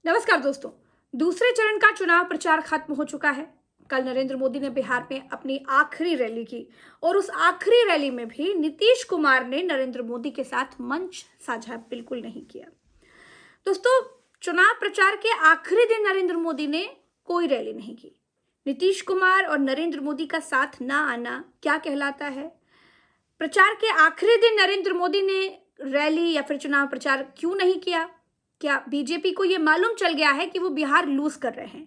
नमस्कार दोस्तों। दूसरे चरण का चुनाव प्रचार खत्म हो चुका है। कल नरेंद्र मोदी ने बिहार में अपनी आखिरी रैली की और उस आखिरी रैली में भी नीतीश कुमार ने नरेंद्र मोदी के साथ मंच साझा बिल्कुल नहीं किया। दोस्तों, चुनाव प्रचार के आखिरी दिन नरेंद्र मोदी ने कोई रैली नहीं की। नीतीश कुमार और नरेंद्र मोदी का साथ ना आना क्या कहलाता है? प्रचार के आखिरी दिन नरेंद्र मोदी ने रैली या फिर चुनाव प्रचार क्यों नहीं किया? क्या बीजेपी को यह मालूम चल गया है कि वो बिहार लूज कर रहे हैं,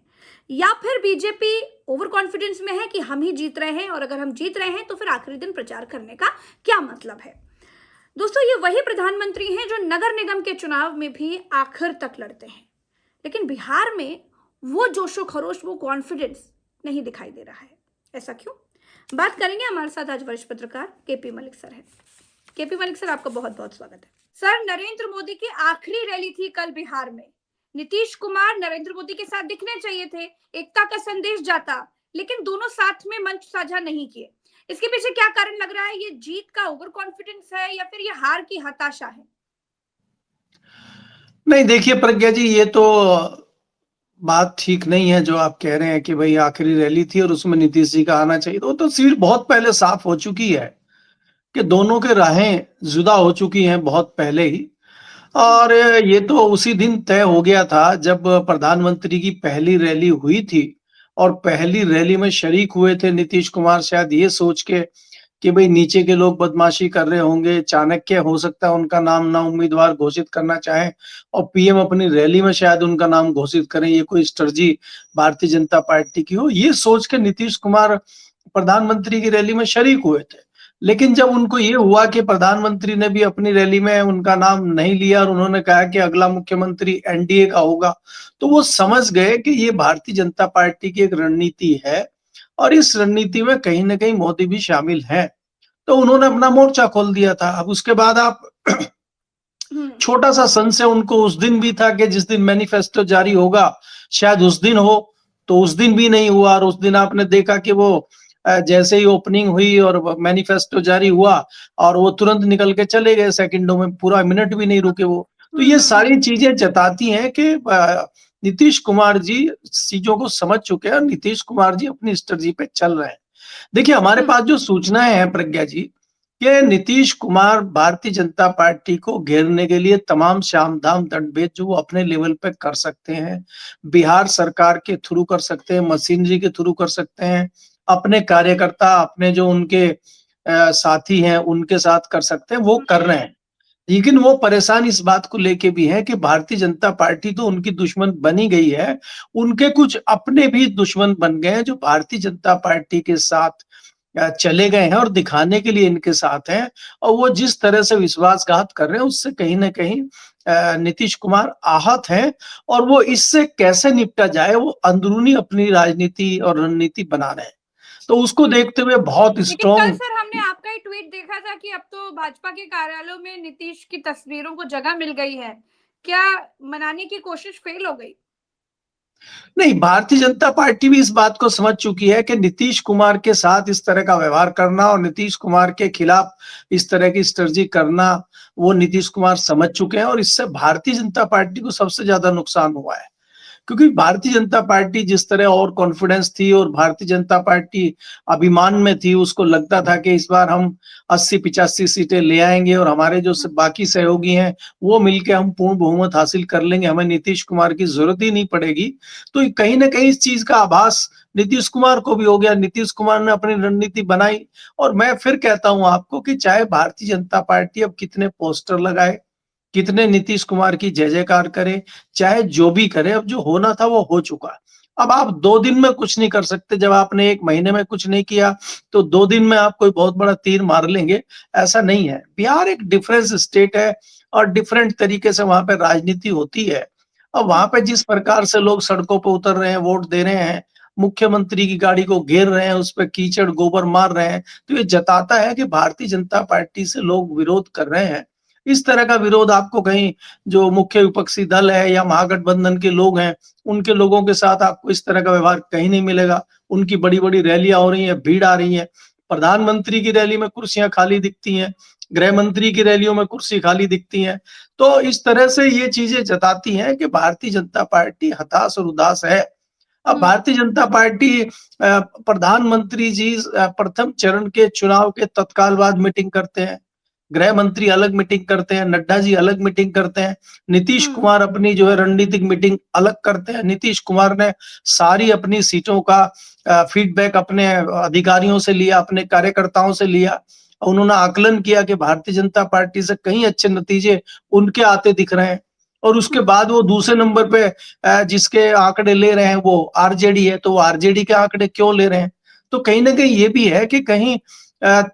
या फिर बीजेपी ओवर कॉन्फिडेंस में है कि हम ही जीत रहे हैं और अगर हम जीत रहे हैं तो फिर आखिरी दिन प्रचार करने का क्या मतलब है? दोस्तों, ये वही प्रधानमंत्री हैं जो नगर निगम के चुनाव में भी आखिर तक लड़ते हैं, लेकिन बिहार में वो जोशो खरोश, वो कॉन्फिडेंस नहीं दिखाई दे रहा है। ऐसा क्यों? बात करेंगे। हमारे साथ आज वरिष्ठ पत्रकार केपी मलिक सर हैं। केपी मलिक सर, आपका बहुत बहुत स्वागत है। सर, नरेंद्र मोदी की आखिरी रैली थी कल बिहार में। नीतीश कुमार नरेंद्र मोदी के साथ दिखने चाहिए थे, एकता का संदेश जाता, लेकिन दोनों साथ में मंच साझा नहीं किए। इसके पीछे क्या कारण लग रहा है? ये जीत का ओवर कॉन्फिडेंस है या फिर ये हार की हताशा है? नहीं, देखिए प्रज्ञा जी, ये तो बात ठीक नहीं है जो आप कह रहे हैं कि भाई आखिरी रैली थी और उसमें नीतीश जी का आना चाहिए। तो सीट बहुत पहले साफ हो चुकी है कि दोनों के राहें जुदा हो चुकी हैं बहुत पहले ही। और ये तो उसी दिन तय हो गया था जब प्रधानमंत्री की पहली रैली हुई थी और पहली रैली में शरीक हुए थे नीतीश कुमार, शायद ये सोच के कि भाई नीचे के लोग बदमाशी कर रहे होंगे, चाणक्य हो सकता है उनका नाम ना उम्मीदवार घोषित करना चाहें और पीएम अपनी रैली में शायद उनका नाम घोषित करें, ये कोई स्ट्रेटजी भारतीय जनता पार्टी की हो, ये सोच के नीतीश कुमार प्रधानमंत्री की रैली में शरीक हुए थे। लेकिन जब उनको ये हुआ कि प्रधानमंत्री ने भी अपनी रैली में उनका नाम नहीं लिया और उन्होंने कहा कि अगला मुख्यमंत्री एनडीए का होगा, तो वो समझ गए कि ये भारतीय जनता पार्टी की एक रणनीति है और इस रणनीति में कहीं न कहीं मोदी भी शामिल हैं। तो उन्होंने अपना मोर्चा खोल दिया था। अब उसके बाद आप छोटा-सा संशय उनको उस दिन भी था कि जिस दिन मैनिफेस्टो जारी होगा, शायद उस दिन हो, तो उस दिन भी नहीं हुआ और उस दिन आपने देखा कि वो जैसे ही ओपनिंग हुई और मैनिफेस्टो जारी हुआ और वो तुरंत निकल के चले गए सेकंडों में, पूरा मिनट भी नहीं रुके वो। तो ये सारी चीज़ें जताती हैं कि नीतीश कुमार जी चीज़ों को समझ चुके हैं और नीतीश कुमार जी अपनी स्ट्रेटजी पे चल रहे हैं। देखिए, हमारे पास जो सूचनाएँ हैं प्रज्ञा जी, कि नीतीश कुमार भारतीय जनता पार्टी को घेरने के लिए तमाम साम-दाम दंड-भेद जो वो अपने लेवल पे कर सकते हैं, बिहार सरकार के थ्रू कर सकते हैं, मशीनरी के थ्रू कर सकते हैं, अपने कार्यकर्ता, अपने जो उनके साथी हैं, उनके साथ कर सकते हैं, वो कर रहे हैं। लेकिन वो परेशान इस बात को लेके भी हैं कि भारतीय जनता पार्टी तो उनकी दुश्मन बनी गई है, उनके कुछ अपने भी दुश्मन बन गए हैं जो भारतीय जनता पार्टी के साथ चले गए हैं और दिखाने के लिए इनके साथ हैं और वो जिस तरह से विश्वासघात कर रहे हैं उससे कहीं न कहीं नीतीश कुमार आहत हैं और वो इससे कैसे निपटा जाए वो अंदरूनी अपनी राजनीति और रणनीति बना रहे हैं। तो उसको देखते हुए बहुत लेकिन कल स्ट्रॉन्ग। सर हमने आपका ही ट्वीट देखा था कि अब तो भाजपा के कार्यालयों में नीतीश की तस्वीरों को जगह मिल गई है। क्या मनाने की कोशिश फेल हो गई? नहीं, भारतीय जनता पार्टी भी इस बात को समझ चुकी है कि नीतीश कुमार के साथ इस तरह का व्यवहार करना और नीतीश कुमार के खिलाफ इस तरह की स्ट्रेटजी करना, वो नीतीश कुमार समझ चुके हैं और इससे भारतीय जनता पार्टी को सबसे ज्यादा नुकसान हुआ है। क्योंकि भारतीय जनता पार्टी जिस तरह और कॉन्फिडेंस थी और भारतीय जनता पार्टी अभिमान में थी, उसको लगता था कि इस बार हम 80-85 सीटें ले आएंगे और हमारे जो बाकी सहयोगी हैं वो मिलके हम पूर्ण बहुमत हासिल कर लेंगे, हमें नीतीश कुमार की जरूरत ही नहीं पड़ेगी। तो कहीं ना कहीं इस चीज का आभास नीतीश कुमार को भी हो गया। नीतीश कुमार ने अपनी रणनीति बनाई और मैं फिर कहता हूं आपको कि चाहे भारतीय जनता पार्टी अब कितने पोस्टर लगाए, कितने नीतीश कुमार की जय जयकार करे, चाहे जो भी करे, अब जो होना था वो हो चुका। अब आप 2 दिन में कुछ नहीं कर सकते। जब आपने 1 महीने में कुछ नहीं किया, तो 2 दिन में आप कोई बहुत बड़ा तीर मार लेंगे, ऐसा नहीं है। बिहार एक डिफरेंस स्टेट है और डिफरेंट तरीके से वहाँ पे राजनीति होती है। अब वहाँ पे जिस प्रकार से लोग सड़कों पे उतर रहे हैं, वोट दे रहे हैं, मुख्यमंत्री की गाड़ी को घेर रहे हैं, उसपे कीचड़, गोबर मार रहे हैं, तो ये जताता है कि भारतीय जनता पार्टी से लोग विरोध कर रहे हैं। इस तरह का विरोध आपको कहीं जो मुख्य विपक्षी दल है या महागठबंधन के लोग हैं, उनके लोगों के साथ आपको इस तरह का व्यवहार कहीं नहीं मिलेगा। उनकी बड़ी-बड़ी रैलियां हो रही हैं, भीड़ आ रही है। प्रधानमंत्री की रैली में कुर्सियां खाली दिखती हैं, गृह मंत्री की रैलियों में कुर्सी खाली दिखती है। तो इस तरह से ये चीजें जताती हैं कि भारतीय जनता पार्टी हताश और उदास है। अब हम्म। भारतीय जनता पार्टी प्रधानमंत्री जी प्रथम चरण के चुनाव के तत्काल बाद मीटिंग करते हैं, गृह मंत्री अलग मीटिंग करते हैं, नड्डा जी अलग मीटिंग करते हैं, नीतीश हम्म। कुमार अपनी जो है रणनीतिक मीटिंग अलग करते हैं। नीतीश कुमार ने सारी अपनी सीटों का फीडबैक अपने अधिकारियों से लिया, अपने कार्यकर्ताओं से लिया। उन्होंने आकलन किया कि भारतीय जनता पार्टी से कहीं अच्छे नतीजे उनके आते दिख रहे हैं, और उसके बाद वो दूसरे नंबर पे जिसके आंकड़े ले रहे हैं वो आरजेडी है, तो वो आरजेडी के आंकड़े क्यों ले रहे हैं? तो कहीं ना कहीं ये भी है कि कहीं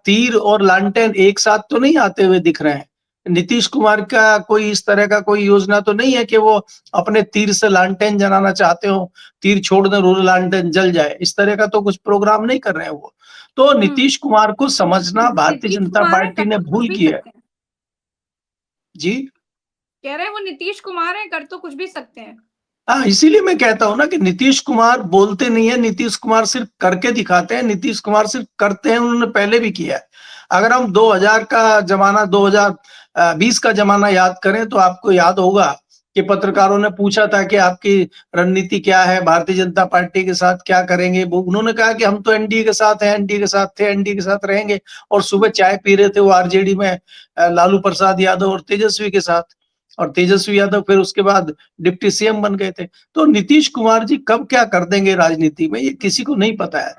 तीर और लालटेन एक साथ तो नहीं आते हुए दिख रहे हैं। नीतीश कुमार का कोई इस तरह का कोई योजना तो नहीं है कि वो अपने तीर से लालटेन जलाना चाहते हो, तीर छोड़ दें और लालटेन जल जाए, इस तरह का तो कुछ प्रोग्राम नहीं कर रहे हैं वो। तो नीतीश कुमार को समझना भारतीय नीतीश जनता कुमार है, पार्टी कर ने तो कुछ भूल भी की है। सकते हैं। जी। कह रहे हैं वो नीतीश कुमार है, कर तो कुछ भी सकते हैं। हाँ, इसीलिए मैं कहता हूँ ना कि नीतीश कुमार बोलते नहीं है, नीतीश कुमार सिर्फ करके दिखाते हैं, नीतीश कुमार सिर्फ करते हैं, उन्होंने पहले भी किया है। अगर हम 2000 का जमाना 2020 का जमाना याद करें तो आपको याद होगा कि पत्रकारों ने पूछा था कि आपकी रणनीति क्या है, भारतीय जनता पार्टी के साथ क्या करेंगे? वो उन्होंने कहा कि हम तो एनडीए के साथ हैं, एनडीए के साथ थे, एनडीए के साथ रहेंगे, और सुबह चाय पी रहे थे वो आरजेडी में लालू प्रसाद यादव और तेजस्वी के साथ, और तेजस्वी यादव फिर उसके बाद डिप्टी सीएम बन गए थे। तो नीतीश कुमार जी कब क्या कर देंगे राजनीति में ये किसी को नहीं पता है।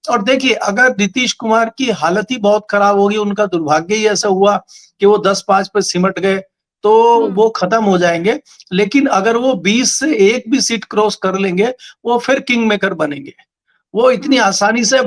और देखिए, अगर नीतीश कुमार की हालत ही बहुत खराब होगी, उनका दुर्भाग्य ही ऐसा हुआ कि वो 10-5 पे सिमट गए, तो वो खत्म हो जाएंगे। लेकिन अगर वो 20 से एक भी सीट क्रॉस कर लेंगे, वो फिर किंग मेकर बनेंगे। वो इतनी आसानी से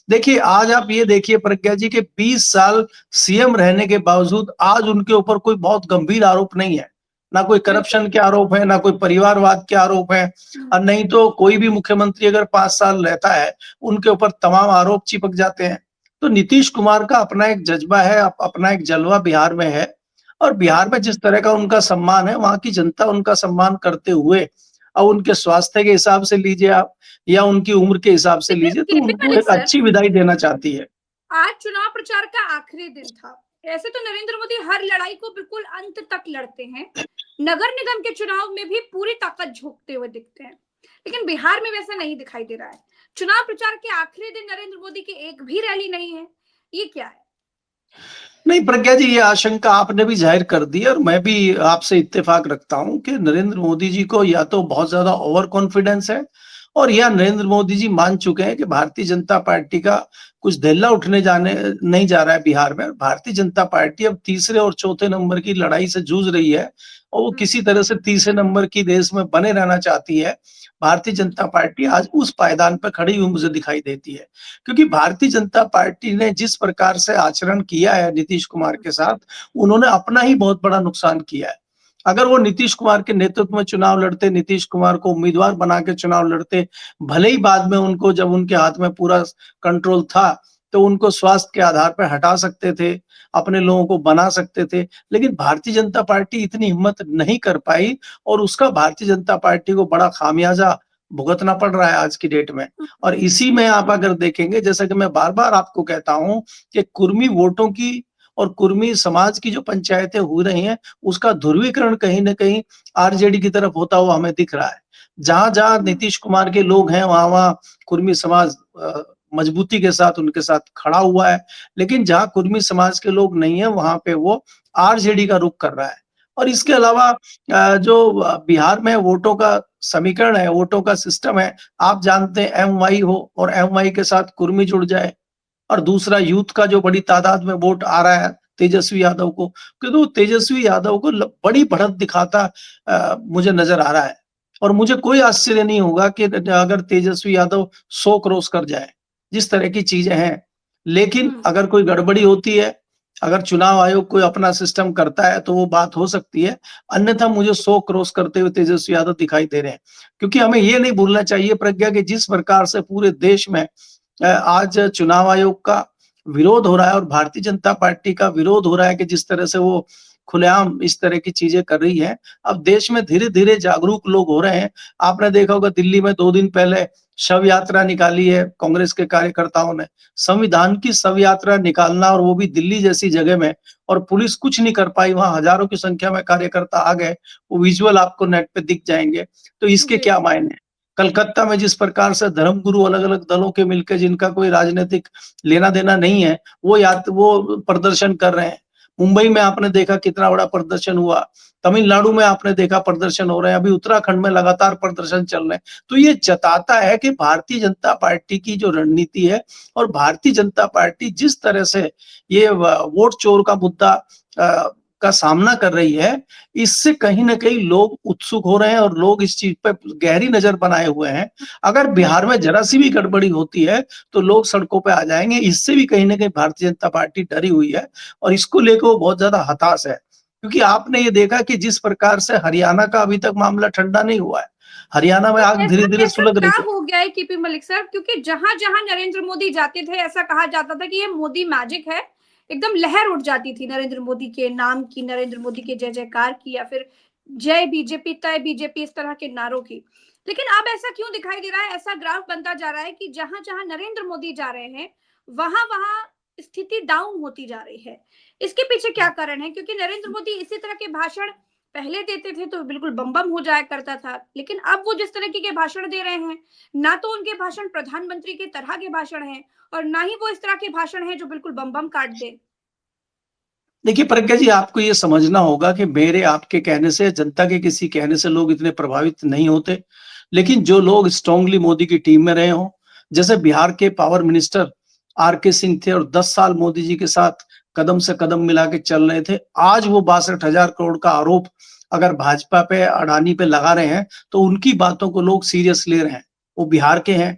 देखिए, आज आप ये देखिए प्रज्ञा जी के 20 साल सीएम रहने के बावजूद आज उनके ऊपर कोई बहुत गंभीर आरोप नहीं है। ना कोई करप्शन के आरोप है, ना कोई परिवारवाद के आरोप है, और नहीं तो कोई भी मुख्यमंत्री अगर 5 साल रहता है, उनके ऊपर तमाम आरोप चिपक जाते हैं। तो नीतीश कुमार का अपना एक जज्बा है, अपना एक जलवा बिहार में है, और बिहार में जिस तरह का उनका सम्मान है, वहाँ की जनता उनका सम्मान करते हुए, अब उनके स्वास्थ्य के हिसाब से लीजिए आप, या उनकी उम्र के हिसाब से लेकिन लीजिए, तो केपी उनको मलिक एक सर, अच्छी विदाई देना चाहती है। आज चुनाव प्रचार का आखिरी दिन था। ऐसे तो नरेंद्र मोदी हर लड़ाई को बिल्कुल अंत तक लड़ते हैं, नगर निगम के चुनाव में भी पूरी ताकत झोंकते हुए दिखते हैं, लेकिन बिहार में वैसा नहीं दिखाई दे रहा है। चुनाव प्रचार के आखिरी दिन नरेंद्र मोदी की एक भी रैली नहीं है, ये क्या है? नहीं प्रज्ञा जी, ये आशंका आपने भी जाहिर कर दी, और मैं भी आपसे इत्तेफाक रखता हूं कि नरेंद्र मोदी जी को या तो बहुत ज्यादा ओवर कॉन्फिडेंस है, और या नरेंद्र मोदी जी मान चुके हैं कि भारतीय जनता पार्टी का कुछ धेला उठने जाने नहीं जा रहा है बिहार में। भारतीय जनता पार्टी अब तीसरे और चौथे नंबर की लड़ाई से जूझ रही है, और वो किसी तरह से तीसरे नंबर की रेस में बने रहना चाहती है। भारतीय जनता पार्टी आज उस पायदान पर खड़ी हुई मुझे दिखाई देती है, क्योंकि भारतीय जनता पार्टी ने जिस प्रकार से आचरण किया है नीतीश कुमार के साथ, उन्होंने अपना ही बहुत बड़ा नुकसान किया है। अगर वो नीतीश कुमार के नेतृत्व में चुनाव लड़ते, नीतीश कुमार को उम्मीदवार बना के चुनाव लड़ते, भले ही बाद में उनको, जब उनके हाथ में पूरा कंट्रोल था, तो उनको स्वास्थ्य के आधार पर हटा सकते थे, अपने लोगों को बना सकते थे, लेकिन भारतीय जनता पार्टी इतनी हिम्मत नहीं कर पाई, और उसका भारतीय जनता पार्टी को बड़ा खामियाजा भुगतना पड़ रहा है आज की डेट में। और इसी में आप अगर देखेंगे, जैसा कि मैं बार-बार आपको कहता हूं कि कुर्मी वोटों की और कुर्मी समाज की जो पंचायतें हो रही हैं, उसका ध्रुवीकरण कहीं न कहीं आरजेडी की तरफ होता हुआ हमें दिख रहा है। जहाँ-जहाँ नीतीश कुमार के लोग हैं, वहाँ-वहाँ कुर्मी समाज मजबूती के साथ उनके साथ खड़ा हुआ है, लेकिन जहाँ कुर्मी समाज के लोग नहीं है, वहाँ पे वो आरजेडी का रुख कर रहा है। और इसके अलावा जो बिहार में वोटों का समीकरण है, वोटों का सिस्टम है, आप जानते हैं एमवाई हो और एमवाई के साथ कुर्मी जुड़ जाए, और दूसरा यूथ का जो बड़ी तादाद में वोट आ रहा है तेजस्वी यादव को, क्योंकि तेजस्वी यादव को बड़ी बढ़त दिखाता मुझे नजर आ रहा है। और मुझे कोई आश्चर्य नहीं होगा कि अगर तेजस्वी यादव 100 क्रॉस कर जाए, जिस तरह की चीजें हैं। लेकिन अगर कोई गड़बड़ी होती है, अगर चुनाव आयोग कोई अपना सिस्टम करता है, तो वो बात हो सकती है, अन्यथा मुझे 100 क्रॉस करते हुए तेजस्वी यादव दिखाई दे रहे हैं। क्योंकि हमें ये नहीं भूलना चाहिए प्रज्ञा, कि जिस प्रकार से पूरे देश में आज चुनाव आयोग का विरोध हो रहा है और भारतीय जनता पार्टी का विरोध हो रहा है, कि जिस तरह से वो खुलेआम इस तरह की चीजें कर रही है। अब देश में धीरे धीरे जागरूक लोग हो रहे हैं। आपने देखा होगा दिल्ली में 2 दिन पहले शव यात्रा निकाली है कांग्रेस के कार्यकर्ताओं ने। संविधान की शव यात्रा निकालना, और वो भी दिल्ली जैसी जगह में, और पुलिस कुछ नहीं कर पाई, वहां हजारों की संख्या में कार्यकर्ता आ गए। वो विजुअल आपको नेट पे दिख जाएंगे। तो इसके जी। क्या मायने हैं? कलकत्ता में जिस प्रकार से धर्मगुरु अलग-अलग दलों के मिलकर, जिनका कोई राजनीतिक लेना-देना नहीं है, वो प्रदर्शन कर रहे हैं। मुंबई में आपने देखा कितना बड़ा प्रदर्शन हुआ। तमिलनाडु में आपने देखा प्रदर्शन हो रहे हैं। अभी उत्तराखंड में लगातार प्रदर्शन चल रहे हैं। तो ये जताता है कि भारतीय जनता पार्टी की जो रणनीति है, और भारतीय जनता पार्टी जिस तरह से ये वोट चोर का मुद्दा का सामना कर रही है, इससे कहीं न कहीं लोग उत्सुक हो रहे हैं और लोग इस चीज़ पे गहरी नज़र बनाए हुए हैं। अगर बिहार में ज़रा-सी भी गड़बड़ी होती है, तो लोग सड़कों पे आ जाएँगे। इससे भी कहीं न कहीं भारतीय जनता पार्टी डरी हुई है, और इसको लेकर वो बहुत ज़्यादा हताश है। क्योंकि आपने ये देखा कि जिस प्रकार से हरियाणा का अभी तक मामला ठंडा नहीं हुआ है। हरियाणा में तो आग ऐसा धीरे-धीरे ऐसा सुलग क्या रही है। हो गया है केपी मलिक सर? क्योंकि जहां-जहां नरेंद्र मोदी जाते थे ऐसा कहा जाता था कि ये मोदी मैजिक है। एकदम लहर उठ जाती थी नरेंद्र मोदी के नाम की, नरेंद्र मोदी के जय-जयकार की, या फिर जय बीजेपी, तय बीजेपी, इस तरह के नारों की। लेकिन अब ऐसा क्यों दिखाई दे रहा है? ऐसा ग्राफ बनता जा रहा है कि जहां-जहां नरेंद्र मोदी जा रहे हैं, वहां-वहां स्थिति डाउन होती जा रही है। इसके पीछे क्या कारण है? क्योंकि नरेंद्र मोदी इसी तरह के भाषण पहले देते थे तो बिल्कुल बम बम हो जाया करता था, लेकिन अब वो जिस तरीके के भाषण दे रहे हैं, ना तो उनके भाषण प्रधानमंत्री के तरह के भाषण हैं, और ना ही वो इस तरह के भाषण हैं जो बिल्कुल बम बम काट दे। देखिए प्रज्ञा जी, आपको ये समझना होगा कि मेरे आपके कहने से, जनता के किसी कहने से लोग इतने प्रभावित नहीं होते। लेकिन जो लोग स्ट्रांगली मोदी की टीम में रहे हों, जैसे बिहार के पावर मिनिस्टर आर.के. सिंह थे, और 10 साल मोदी जी के साथ कदम से कदम मिला के चल रहे थे। आज वो 62,000 करोड़ का आरोप अगर भाजपा पे, अडानी पे लगा रहे हैं, तो उनकी बातों को लोग सीरियस ले रहे हैं। वो बिहार के हैं,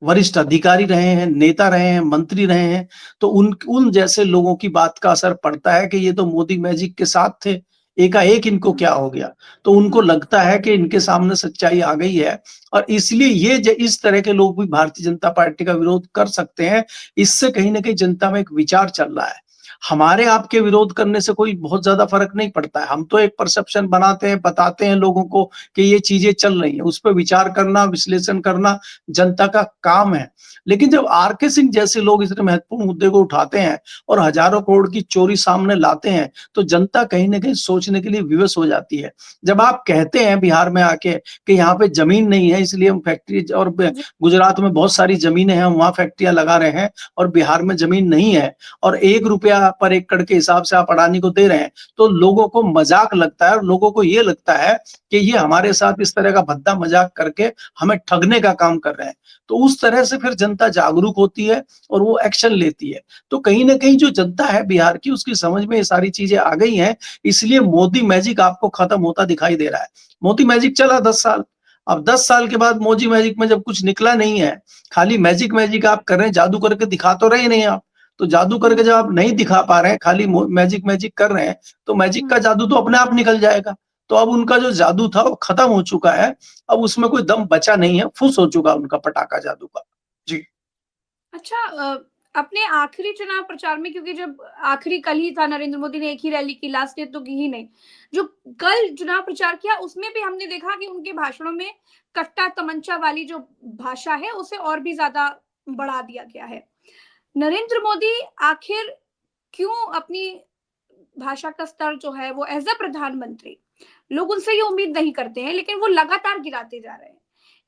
वरिष्ठ अधिकारी रहे हैं, नेता रहे हैं, मंत्री रहे हैं। तो उन जैसे लोगों की बात का असर पड़ता है कि ये तो मोदी मैजिक के साथ थे, एकाएक इनको क्या हो गया? तो उनको लगता है कि इनके सामने सच्चाई आ गई है, और इसलिए इस तरह के लोग भी भारतीय जनता पार्टी का विरोध कर सकते हैं। इससे कहीं न कहीं जनता में एक विचार चल रहा है। हमारे आपके विरोध करने से कोई बहुत ज़्यादा फ़र्क नहीं पड़ता है। हम तो एक परसेप्शन बनाते हैं, बताते हैं लोगों को कि ये चीज़ें चल रही हैं। उस पे विचार करना, विश्लेषण करना जनता का काम है। लेकिन जब आर.के. सिंह जैसे लोग इतने महत्वपूर्ण मुद्दे को उठाते हैं और हज़ारों करोड़ की चोरी सामने लाते हैं, तो जनता कहीं न कहीं सोचने के लिए विवश हो जाती है। जब आप कहते हैं बिहार में आके कि यहाँ पे ज़मीन नहीं है, इसलिए हम फैक्ट्री, और ब जी। गुजरात में बहुत सारी ज़मीनें हैं, हम वहाँ फैक्ट्रियाँ लगा रहे हैं, और बिहार में ज़मीन नहीं है, और ₹1 पर एकड़ के हिसाब से आप अडानी को दे रहे हैं, तो लोगों को मज़ाक लगता है, और लोगों को ये लगता है कि ये हमारे साथ इस तरह का भद्दा मज़ाक करके हमें ठगने का काम कर रहे हैं। तो उस तरह से फिर जनता जागरूक होती है, और वो एक्शन लेती है। तो कहीं न कहीं जो जनता है बिहार की, उसकी समझ में ये सारी चीज़ें आ गई हैं, इसलिए मोदी मैजिक आपको खत्म होता दिखाई दे रहा है। मोदी मैजिक चला 10 साल, अब 10 साल के बाद मोदी मैजिक में जब कुछ निकला नहीं है, खाली मैजिक मैजिक आप कर रहे हैं, जादू करके दिखा तो रहे नहीं आप। तो जादू करके जब आप नहीं दिखा पा रहे हैं, खाली मैजिक मैजिक कर रहे हैं, तो मैजिक का जादू तो अपने आप निकल जाएगा। तो अब उनका जो जादू था वो खत्म हो चुका है। अब उसमें कोई दम बचा नहीं है, फुस हो चुका उनका पटाखा जादू का। जी। अच्छा, अपने आखिरी चुनाव प्रचार में, क्योंकि जब आखिरी कल ही था, नरेंद्र मोदी ने एक ही रैली की, लास्ट डे तो की ही नहीं। जो कल चुनाव प्रचार किया उसमें भी हमने देखा कि उनके भाषणों में कट्टा तमंचा वाली जो भाषा है उसे और भी ज्यादा बढ़ा दिया गया है। नरेंद्र मोदी आखिर क्यों अपनी भाषा का स्तर जो है वो एज अ प्रधानमंत्री, लोग उनसे ये उम्मीद नहीं करते हैं, लेकिन वो लगातार गिराते जा रहे हैं।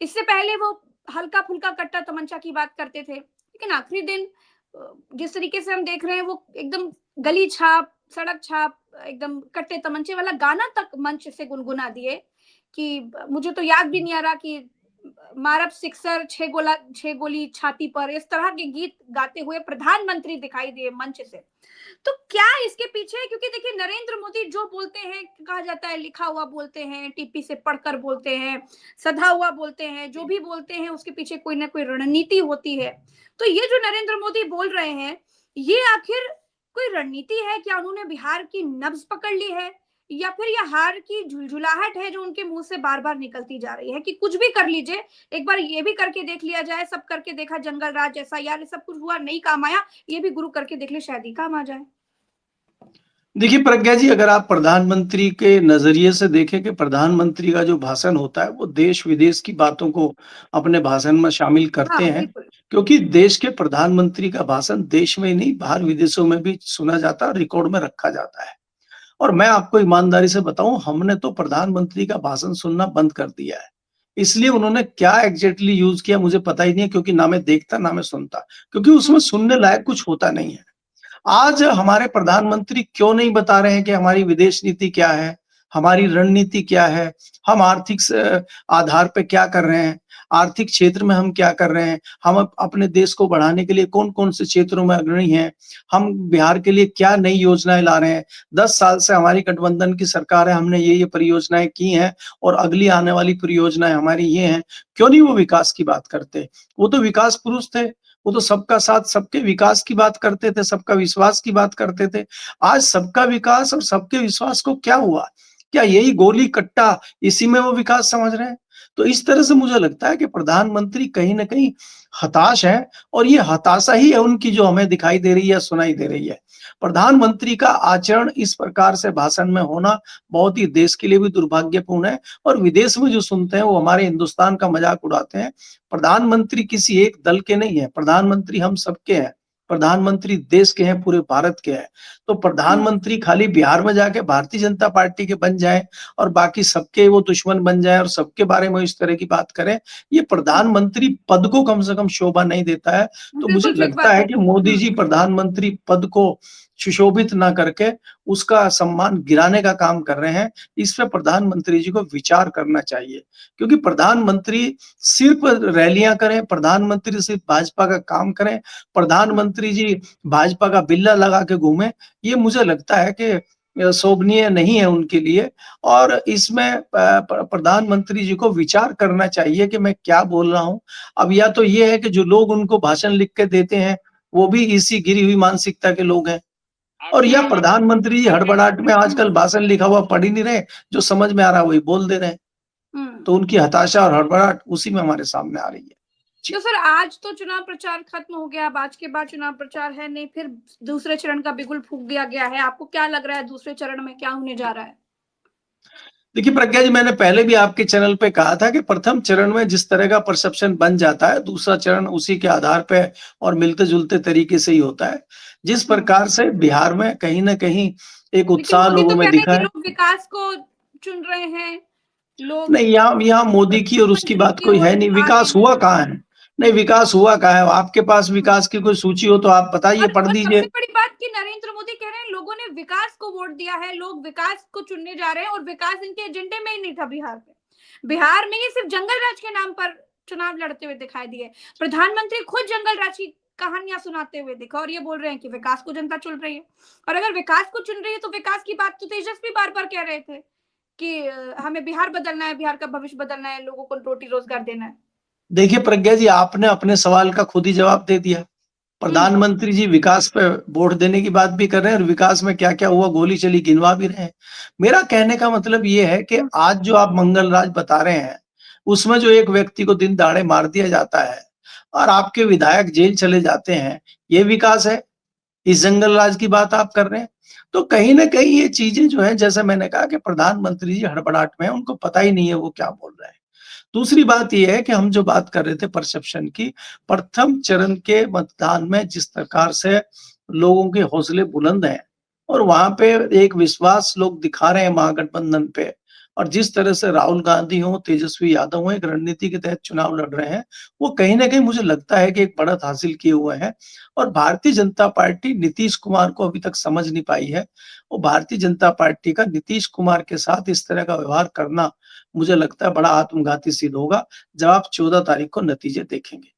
इससे पहले वो हल्का फुल्का कट्टा तमंचा की बात करते थे, लेकिन आखिरी दिन जिस तरीके से हम देख रहे हैं वो एकदम गली छाप, सड़क छाप, एकदम कट्टे तमंचे वाला गाना तक मंच से गुनगुना दिए कि मुझे तो याद भी नहीं आ रहा कि मारब सिक्सर, 6 गोली छाती पर, इस तरह के गीत गाते हुए प्रधानमंत्री दिखाई दिए मंच से। तो क्या इसके पीछे है? क्योंकि देखिए नरेंद्र मोदी जो बोलते हैं, कहा जाता है लिखा हुआ बोलते हैं, टीपी से पढ़कर बोलते हैं, सधा हुआ बोलते हैं, जो भी बोलते हैं उसके पीछे कोई ना कोई रणनीति होती है। तो ये जो नरेंद्र मोदी बोल रहे हैं, ये आखिर कोई रणनीति है? क्या उन्होंने बिहार की नब्ज पकड़ ली है, या फिर यह हार की झुलझुलाहट है जो उनके मुंह से बार बार निकलती जा रही है कि कुछ भी कर लीजिए, एक बार ये भी करके देख लिया जाए, सब करके देखा, जंगल राज जैसा, यार सब कुछ हुआ नहीं काम आया, ये भी गुरु करके देख ले, शायद ही काम आ जाए। देखिए प्रज्ञा जी, अगर आप प्रधानमंत्री के नज़रिए से देखें कि प्रधानमंत्री का जो भाषण होता है, वो देश-विदेश की बातों को अपने भाषण में शामिल करते हाँ, हैं, बिल्कुल। क्योंकि देश के प्रधानमंत्री का भाषण देश में ही नहीं, बाहर विदेशों में भी सुना जाता है और रिकॉर्ड में रखा जाता है। और मैं आपको ईमानदारी से बताऊँ, हमने तो प्रधानमंत्री का भाषण सुनना बंद कर दिया है। इसलिए उन्होंने क्या एग्ज़ैक्टली यूज़ किया मुझे पता ही नहीं है, क्योंकि ना मैं देखता, ना मैं सुनता, क्योंकि हुँ, उसमें सुनने लायक कुछ होता नहीं है। आज हमारे प्रधानमंत्री क्यों नहीं बता रहे हैं कि हमारी विदेश नीति क्या है, हमारी रणनीति क्या है, हम आर्थिक आधार पे क्या कर रहे हैं, आर्थिक क्षेत्र में हम क्या कर रहे हैं, हम अपने देश को बढ़ाने के लिए कौन-कौन से क्षेत्रों में अग्रणी हैं, हम बिहार के लिए क्या नई योजनाएँ ला रहे हैं। 10 साल से हमारी गठबंधन की सरकार है, हमने ये-ये परियोजनाएँ की हैं और अगली आने वाली परियोजनाएँ हमारी ये हैं। क्यों नहीं वो विकास की बात करते? वो तो विकास पुरुष थे। वो तो सबका साथ, सबके विकास की बात करते थे, सबका विश्वास की बात करते थे। आज सबका विकास और सबके विश्वास को क्या हुआ? क्या यही गोली-कट्टा, इसी में वो विकास समझ रहे हैं? तो इस तरह से मुझे लगता है कि प्रधानमंत्री कहीं न कहीं हताश हैं और ये हताशा ही है उनकी जो हमें दिखाई दे रही है, सुनाई दे रही है। प्रधानमंत्री का आचरण इस प्रकार से भाषण में होना बहुत ही देश के लिए भी दुर्भाग्यपूर्ण है और विदेश में जो सुनते हैं, वो हमारे हिंदुस्तान का मज़ाक उड़ाते हैं। प्रधानमंत्री किसी एक दल के नहीं हैं, प्रधानमंत्री हम सबके हैं। प्रधानमंत्री देश के हैं, पूरे भारत के हैं। तो हुँ, प्रधानमंत्री खाली बिहार में जाके भारतीय जनता पार्टी के बन जाएँ और बाकी सबके वो दुश्मन बन जाएँ और सबके बारे में इस तरह की बात करें, ये हुँ। प्रधानमंत्री पद को कम से कम शोभा नहीं देता है। तो मुझे बिल्कुल ठीक लगता बात है है। कि मोदी हुँ, जी प्रधानमंत्री पद को सुशोभित ना करके उसका सम्मान गिराने का काम कर रहे हैं। इस पे प्रधानमंत्री जी को विचार करना चाहिए। क्योंकि प्रधानमंत्री सिर्फ रैलियाँ करें, प्रधानमंत्री सिर्फ भाजपा का काम करें, हुँ। प्रधानमंत्री जी भाजपा का बिल्ला लगा के घूमें, ये मुझे लगता है कि शोभनीय नहीं है उनके लिए और इसमें प्रधानमंत्री जी को विचार करना चाहिए कि मैं क्या बोल रहा हूँ। अब या तो ये है कि जो लोग उनको भाषण लिख के देते हैं, वो भी इसी गिरी हुई मानसिकता के लोग हैं और या हुँ, प्रधानमंत्री जी हड़बड़ाहट में हुँ, आजकल भाषण लिखा हुआ पढ़ ही नहीं रहे, जो समझ में आ रहा है वही बोल दे रहे हैं। हुँ। तो उनकी हताशा और हड़बड़ाहट उसी में हमारे सामने आ रही है। जी। तो सर आज तो चुनाव प्रचार खत्म हो गया, अब आज के बाद चुनाव प्रचार है नहीं, फिर दूसरे चरण का बिगुल फूँक दिया गया है। आपको क्या लग रहा है दूसरे चरण में क्या होने जा रहा है? देखिए प्रज्ञा जी, मैंने पहले भी आपके चैनल पे कहा था कि प्रथम चरण में जिस तरह का परसेप्शन बन जाता है, दूसरा चरण उसी के आधार पे और मिलते-जुलते तरीके से ही होता है। जिस हुँ। प्रकार से बिहार में कहीं न कहीं एक लेकिन उत्साह मोदी लोगों तो में कह रहे हैं दिखा कि है। लोग विकास को चुन रहे हैं, लोग नहीं, यहाँ यहाँ मोदी की और उसकी मंजरी बात की कोई ओर है नहीं, आ रहे विकास हुआ हैं। कहाँ है? नहीं, विकास हुआ कहाँ है? आपके पास हुँ। विकास की कोई सूची हो तो आप बताइए, पढ़ और दीजिए। सबसे बड़ी बात कि नरेंद्र मोदी कह रहे हैं लोगों ने विकास को वोट दिया है, लोग विकास को चुनने जा रहे हैं और विकास इनके एजेंडे में ही नहीं था बिहार में। बिहार में ये सिर्फ जंगल राज के नाम पर चुनाव लड़ते हुए दिखाई दिए। प्रधानमंत्री खुद जंगल राज की कहानियां सुनाते हुए दिखा और ये बोल रहे हैं कि विकास को जनता चुन रही है। और अगर विकास को चुन रही है तो विकास की बात तो तेजस्वी बार-बार कह रहे थे कि हमें बिहार बदलना है, बिहार का भविष्य बदलना है, लोगों को रोटी रोजगार देना है। देखिए प्रज्ञा जी, आपने अपने सवाल का खुद ही जवाब दे दिया। हुँ, प्रधानमंत्री जी विकास पे वोट देने की बात भी कर रहे हैं और विकास में क्या-क्या हुआ गोली चली गिनवा भी रहे हैं। मेरा कहने का मतलब ये है कि हुँ, आज जो आप मंगल राज बता रहे हैं, उसमें जो एक व्यक्ति को दिन दहाड़े मार दिया जाता है और आपके विधायक जेल चले जाते हैं, ये विकास है? इस जंगल राज की बात आप कर रहे हैं? तो कहीं न कहीं ये चीज़ें जो हैं जैसे मैंने कहा कि प्रधानमंत्री जी हड़बड़ाहट में हैं, उनको पता ही नहीं है वो क्या बोल रहे हैं। दूसरी बात ये है कि हम जो बात कर रहे थे परसेप्शन की, प्रथम चरण के मतदान में जिस प्रकार से लोगों के हौसले बुलंद हैं और वहाँ पे एक विश्वास लोग दिखा रहे हैं महागठबंधन पे और जिस तरह से राहुल गांधी हों, तेजस्वी यादव हों, एक रणनीति के तहत चुनाव लड़ रहे हैं, वो कहीं न कहीं मुझे लगता है कि एक बढ़त हासिल किए हुए हैं और भारतीय जनता पार्टी नीतीश कुमार को अभी तक समझ नहीं पाई है। और भारतीय जनता पार्टी का नीतीश कुमार के साथ इस तरह का व्यवहार करना मुझे लगता है बड़ा आत्मघाती सिद्ध होगा, जब आप 14 तारीख को नतीजे देखेंगे।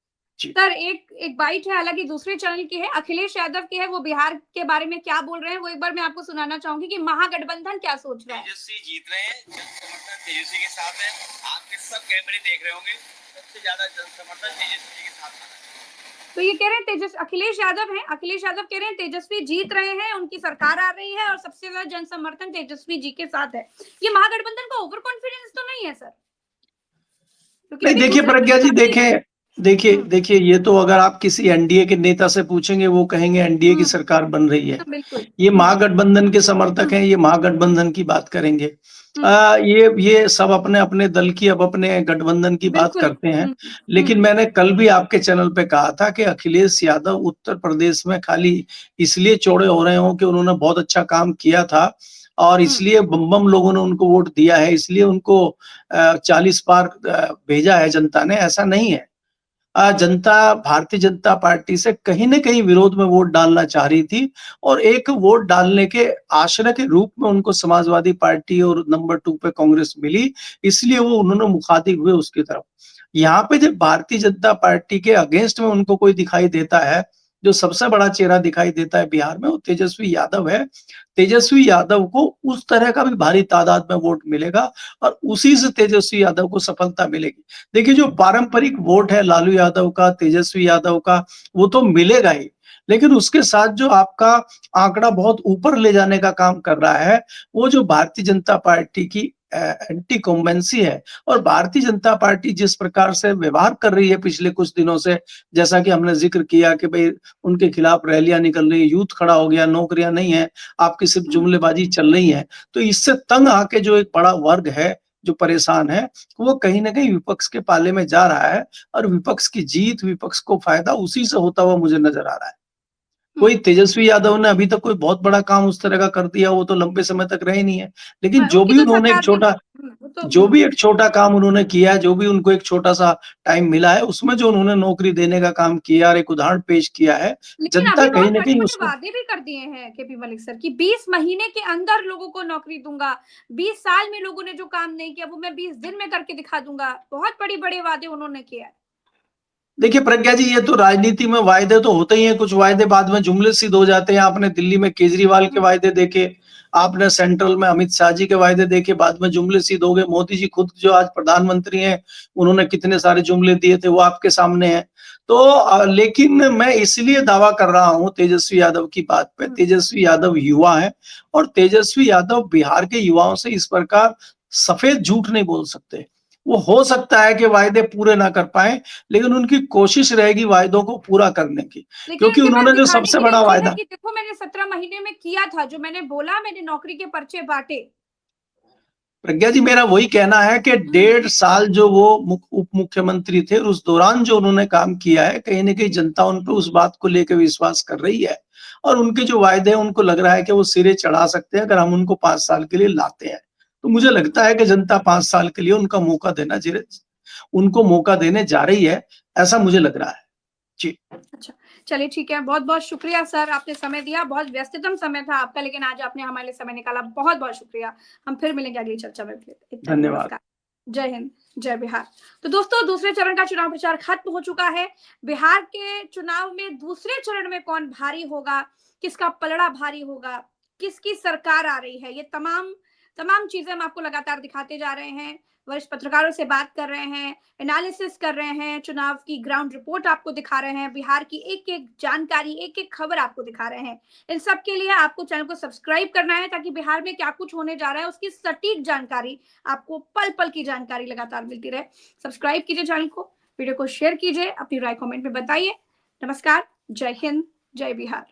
जी। सर एक एक बाइट है हालाँकि दूसरे चैनल की है, अखिलेश यादव की है, वो बिहार के बारे में क्या बोल रहे हैं, वो एक बार मैं आपको सुनाना चाहूँगी कि महागठबंधन क्या सोच रहा है। तेजस्वी जीत रहे हैं, जन समर्थन तेजस्वी के साथ है। आपके सब कैमरे देख रहे होंगे, सबसे ज्यादा जन समर्थन तेजस्वी जी के साथ आ रहा है। तो ये कह रहे हैं अखिलेश यादव हैं, अखिलेश यादव कह रहे हैं तेजस्वी जीत रहे हैं, उनकी सरकार आ रही है और सबसे ज़्यादा जन समर्थन तेजस्वी जी के साथ है। ये महागठबंधन का ओवर कॉन्फिडेंस तो नहीं है सर? क्योंकि नहीं अभी देखिए दूसरे प्रज्ञा जी चरण बाकी देखें, है। देखिए देखिए, ये तो अगर आप किसी एनडीए के नेता से पूछेंगे, वो कहेंगे एनडीए की सरकार बन रही है। बिल्कुल। ये महागठबंधन के समर्थक हैं, ये महागठबंधन की बात करेंगे। ये सब अपने-अपने दल की, अब अपने गठबंधन की बात बिल्कुल। करते हैं। लेकिन मैंने कल भी आपके चैनल पे कहा था कि अखिलेश यादव उत्तर प्रदेश में खाली इसलिए चौड़े हो रहे हों कि उन्होंने बहुत अच्छा काम किया था और इसलिए बम-बम लोगों ने उनको वोट दिया है, इसलिए उनको 40 पार भेजा है जनता ने, ऐसा नहीं है। जनता भारतीय जनता पार्टी से कहीं न कहीं विरोध में वोट डालना चाह रही थी और एक वोट डालने के आश्रय के रूप में उनको समाजवादी पार्टी और नंबर 2 पे कांग्रेस मिली, इसलिए वो उन्होंने मुखातिब हुए उसकी तरफ। यहाँ पे जब भारतीय जनता पार्टी के अगेंस्ट में उनको कोई दिखाई देता है, जो सबसे बड़ा चेहरा दिखाई देता है बिहार में, वो तेजस्वी यादव है। तेजस्वी यादव को उस तरह का भी भारी तादाद में वोट मिलेगा और उसी से तेजस्वी यादव को सफलता मिलेगी। देखिए, जो पारंपरिक वोट है लालू यादव का, तेजस्वी यादव का, वो तो मिलेगा ही, लेकिन उसके साथ जो आपका आंकड़ा बहुत ऊपर ले जाने का काम कर रहा है, वो जो भारतीय जनता पार्टी की एंटी इन्कम्बेंसी है और भारतीय जनता पार्टी जिस प्रकार से व्यवहार कर रही है पिछले कुछ दिनों से, जैसा कि हमने ज़िक्र किया कि भई उनके खिलाफ रैलियाँ निकल रही है, यूथ खड़ा हो गया, नौकरियाँ नहीं है, आपकी सिर्फ जुमलेबाजी चल रही है। तो इससे तंग आके जो एक बड़ा वर्ग है, जो परेशान है, वो कहीं न कहीं विपक्ष के पाले में जा रहा है और विपक्ष की जीत, विपक्ष को फ़ायदा उसी से होता हुआ मुझे नज़र आ रहा है। कोई तेजस्वी यादव ने अभी तक कोई बहुत बड़ा काम उस तरह का कर दिया, वो तो लंबे समय तक रहे नहीं है। लेकिन जो उनकी भी तो उन्होंने एक सरकार भी छोटा वो तो जो भी एक छोटा काम उन्होंने किया है, जो भी उनको एक छोटा-सा टाइम मिला है, उसमें जो उन्होंने नौकरी देने का काम किया और एक उदाहरण पेश किया है, लेकिन जनता अभी कहीं बहुत न कहीं बड़े-बड़े उसको वादे भी कर दिए हैं केपी मलिक सर कि 20 महीने के अंदर लोगों को नौकरी दूँगा। 20 साल में लोगों ने जो काम नहीं किया वो मैं 20 दिन में करके दिखा दूँगा। बहुत बड़े-बड़े वादे उन्होंने किए हैं। देखिए प्रज्ञा जी, ये तो राजनीति में वायदे तो होते ही हैं, कुछ वायदे बाद में जुमले सिद्ध हो जाते हैं। आपने दिल्ली में केजरीवाल के वायदे देखे, आपने सेंट्रल में अमित शाह जी के वायदे देखे, बाद में जुमले सिद्ध हो गए। मोदी जी खुद जो आज प्रधानमंत्री हैं, उन्होंने कितने सारे जुमले दिए थे, वो आपके सामने हैं। तो लेकिन मैं इसलिए दावा कर रहा हूँ तेजस्वी यादव की बात पे, तेजस्वी यादव युवा हैं और तेजस्वी यादव बिहार के युवाओं से इस प्रकार सफेद झूठ नहीं बोल सकते। वो हो सकता है कि वायदे पूरे ना कर पाएँ, लेकिन उनकी कोशिश रहेगी वायदों को पूरा करने की, लेकिन क्योंकि उनके पास उन्होंने जो दिखाने सबसे के लिए बड़ा चीज़ है वायदा कि देखो मैंने 17 महीने में किया था, जो मैंने बोला मैंने नौकरी के पर्चे बाँटे। प्रज्ञा जी, मेरा वही कहना है कि डेढ़ साल जो वो उप मुख्यमंत्री थे, उस दौरान जो उन्होंने काम किया है, कहीं न कहीं जनता उन पे उस बात को लेके विश्वास कर रही है और उनके जो वायदे हैं, उनको लग रहा है कि वो सिरे चढ़ा सकते हैं, अगर हम उनको 5 साल के लिए लाते हैं। तो मुझे लगता है कि जनता 5 साल के लिए उनको मौका देने जा रही है, ऐसा मुझे लग रहा है। जी, अच्छा, चलिए ठीक है। बहुत-बहुत शुक्रिया सर, आपने समय दिया। बहुत व्यस्ततम समय था आपका, लेकिन आज आपने हमारे लिए समय निकाला। बहुत-बहुत शुक्रिया। हम फिर मिलेंगे अगली चर्चा में। इतना ही, धन्यवाद। नमस्कार। जय हिंद, जय बिहार। तो दोस्तों, दूसरे चरण का चुनाव प्रचार खत्म हो चुका है। बिहार के चुनाव में दूसरे चरण में कौन भारी होगा, किसका पलड़ा भारी होगा, किसकी सरकार आ रही है, ये तमाम तमाम चीज़ें हम आपको लगातार दिखाते जा रहे हैं। वरिष्ठ पत्रकारों से बात कर रहे हैं, एनालिसिस कर रहे हैं, चुनाव की ग्राउंड रिपोर्ट आपको दिखा रहे हैं, बिहार की एक-एक जानकारी, एक-एक खबर आपको दिखा रहे हैं। इन सब के लिए आपको चैनल को सब्सक्राइब करना है ताकि बिहार में क्या कुछ होने जा रहा है उसकी सटीक जानकारी, आपको पल-पल की जानकारी लगातार मिलती रहे। सब्सक्राइब कीजिए चैनल को, वीडियो को शेयर कीजिए, अपनी राय कमेंट में बताइए। नमस्कार, जय हिंद, जय बिहार।